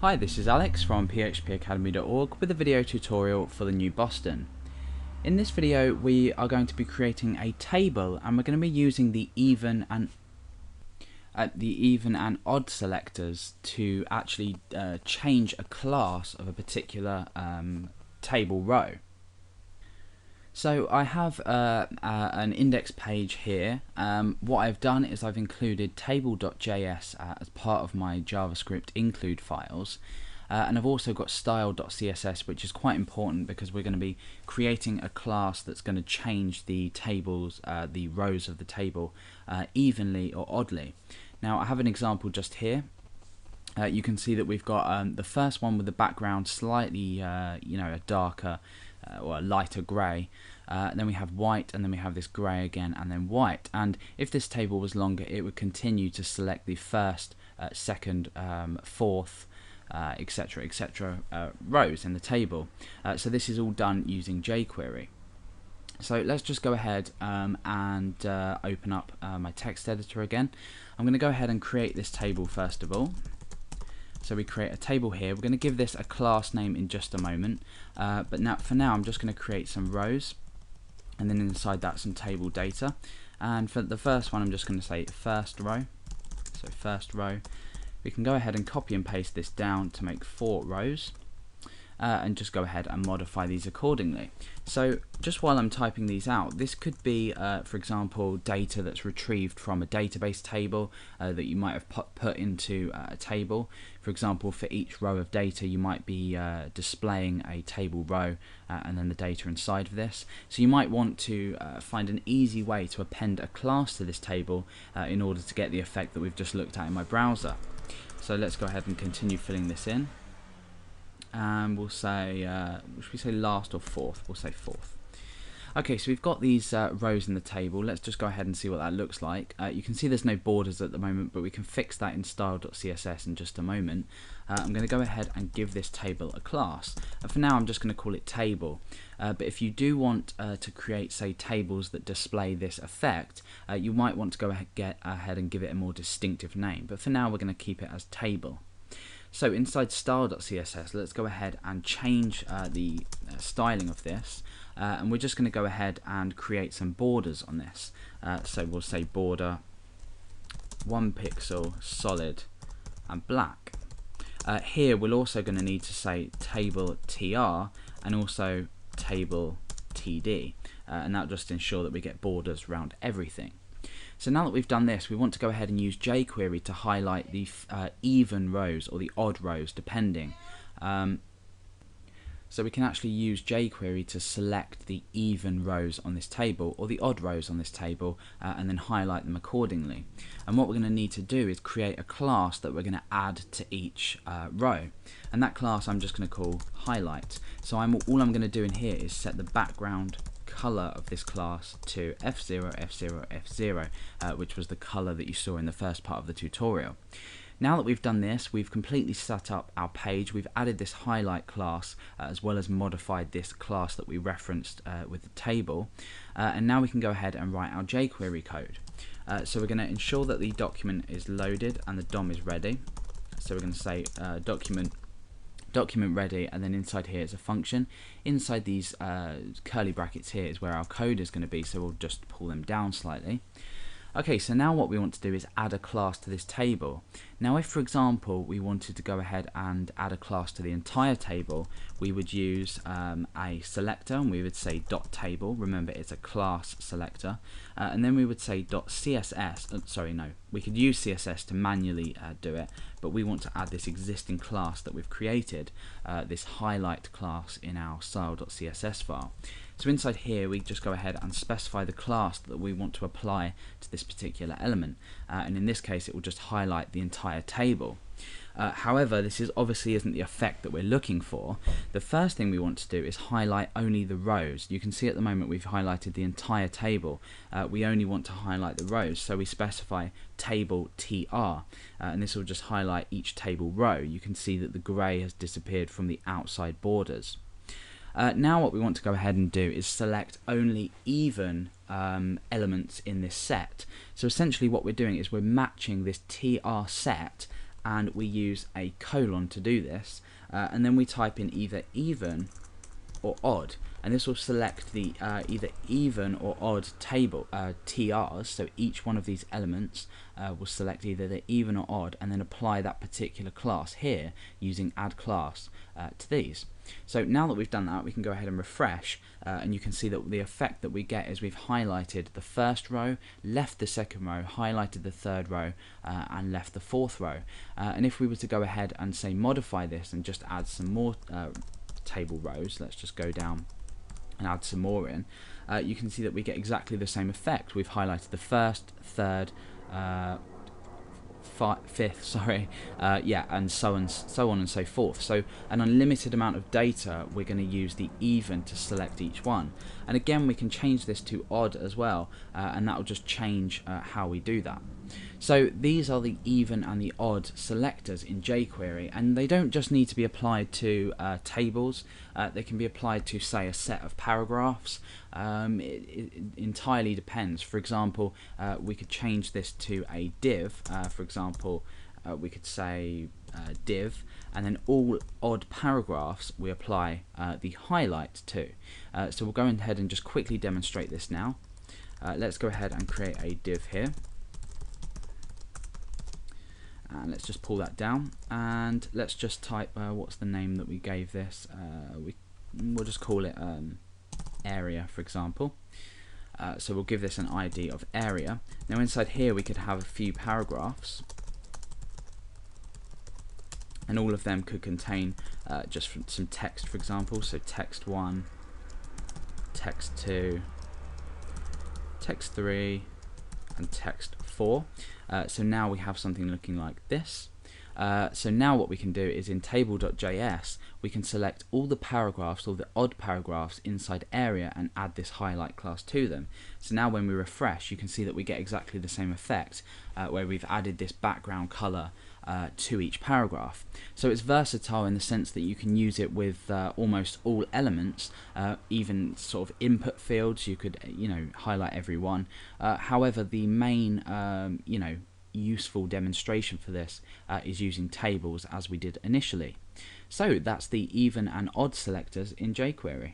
Hi, this is Alex from phpacademy.org with a video tutorial for the new Boston. In this video we are going to be creating a table, and we're going to be using the even and odd selectors to actually change a class of a particular table row. So I have an index page here. What I've done is I've included table.js as part of my JavaScript include files, and I've also got style.css, which is quite important because we're going to be creating a class that's going to change the tables, the rows of the table evenly or oddly. Now I have an example just here. You can see that we've got the first one with the background slightly a darker or a lighter grey, then we have white, and then we have this grey again, and then white. And if this table was longer, it would continue to select the first, second, fourth, etc., rows in the table. So this is all done using jQuery. So let's just go ahead and open up my text editor again. I'm going to go ahead and create this table first of all. So we create a table here. We're going to give this a class name in just a moment, but for now I'm just going to create some rows, and then inside that some table data. And for the first one I'm just going to say first row. So first row. We can go ahead and copy and paste this down to make 4 rows. And just go ahead and modify these accordingly. So just while I'm typing these out, this could be, for example, data that's retrieved from a database table that you might have put into a table. For example, for each row of data you might be displaying a table row and then the data inside of this. So you might want to find an easy way to append a class to this table in order to get the effect that we've just looked at in my browser. So let's go ahead and continue filling this in. And we'll say, should we say last or fourth? We'll say fourth. Okay, so we've got these rows in the table. Let's just go ahead and see what that looks like. You can see there's no borders at the moment, but we can fix that in style.css in just a moment. I'm going to go ahead and give this table a class. For now I'm just going to call it table. But if you do want to create, say, tables that display this effect, you might want to go ahead and give it a more distinctive name. But for now we're going to keep it as table. So inside style.css, let's go ahead and change the styling of this, and we're just going to go ahead and create some borders on this. So we'll say border 1 pixel solid and black. Here we're also going to need to say table tr and also table td, and that'll just ensure that we get borders around everything. So now that we've done this, we want to go ahead and use jQuery to highlight the even rows or the odd rows, depending. So we can actually use jQuery to select the even rows on this table or the odd rows on this table, and then highlight them accordingly. And what we're going to need to do is create a class that we're going to add to each row. And that class I'm just going to call highlight. So all I'm going to do in here is set the background color of this class to F0, F0, F0, which was the color that you saw in the first part of the tutorial. Now that we've done this, we've completely set up our page. We've added this highlight class as well as modified this class that we referenced with the table, and now we can go ahead and write our jQuery code. So we're going to ensure that the document is loaded and the DOM is ready. So we're going to say document ready, and then inside here is a function. Inside these curly brackets here is where our code is going to be, so we'll just pull them down slightly. Okay, so now what we want to do is add a class to this table. Now if, for example, we wanted to go ahead and add a class to the entire table, we would use a selector, and we would say .table. Remember, it's a class selector. And then we would say .css. We could use CSS to manually do it, but we want to add this existing class that we've created, this highlight class in our style.css file. So inside here we just go ahead and specify the class that we want to apply to this particular element, and in this case it will just highlight the entire table. However, this obviously isn't the effect that we're looking for. The first thing we want to do is highlight only the rows. You can see at the moment we've highlighted the entire table. We only want to highlight the rows, so we specify table tr, and this will just highlight each table row. You can see that the grey has disappeared from the outside borders. Now what we want to go ahead and do is select only even elements in this set. So essentially what we're doing is we're matching this tr set and we use a colon to do this, and then we type in either even or odd, and this will select the either even or odd table TRs. So each one of these elements will select either the even or odd, and then apply that particular class here using add class to these. So now that we've done that, we can go ahead and refresh, and you can see that the effect that we get is we've highlighted the first row, left the second row, highlighted the third row, and left the fourth row. And if we were to go ahead and say modify this and just add some more table rows, let's just go down and add some more in, you can see that we get exactly the same effect. We've highlighted the first, third, fifth, sorry, yeah, and so on and so forth. So an unlimited amount of data, we're going to use the even to select each one. And again, we can change this to odd as well, and that will just change how we do that. So these are the even and the odd selectors in jQuery, and they don't just need to be applied to tables. They can be applied to, say, a set of paragraphs. It entirely depends. For example, we could change this to a div. For example, we could say div, and then all odd paragraphs we apply the highlight to. So we'll go ahead and just quickly demonstrate this now. Let's go ahead and create a div here. And let's just pull that down, and let's just type what's the name that we gave this. We'll just call it area, for example. So we'll give this an ID of area. Now inside here we could have a few paragraphs, and all of them could contain just some text, for example. So text 1, text 2, text 3, and text 4. So now we have something looking like this. So now what we can do is in table.js we can select all the paragraphs, all the odd paragraphs inside area, and add this highlight class to them. So now when we refresh, you can see that we get exactly the same effect, where we've added this background color to each paragraph. So it's versatile in the sense that you can use it with almost all elements, even sort of input fields. You could highlight every one. However, the main useful demonstration for this is using tables, as we did initially. So that's the even and odd selectors in jQuery.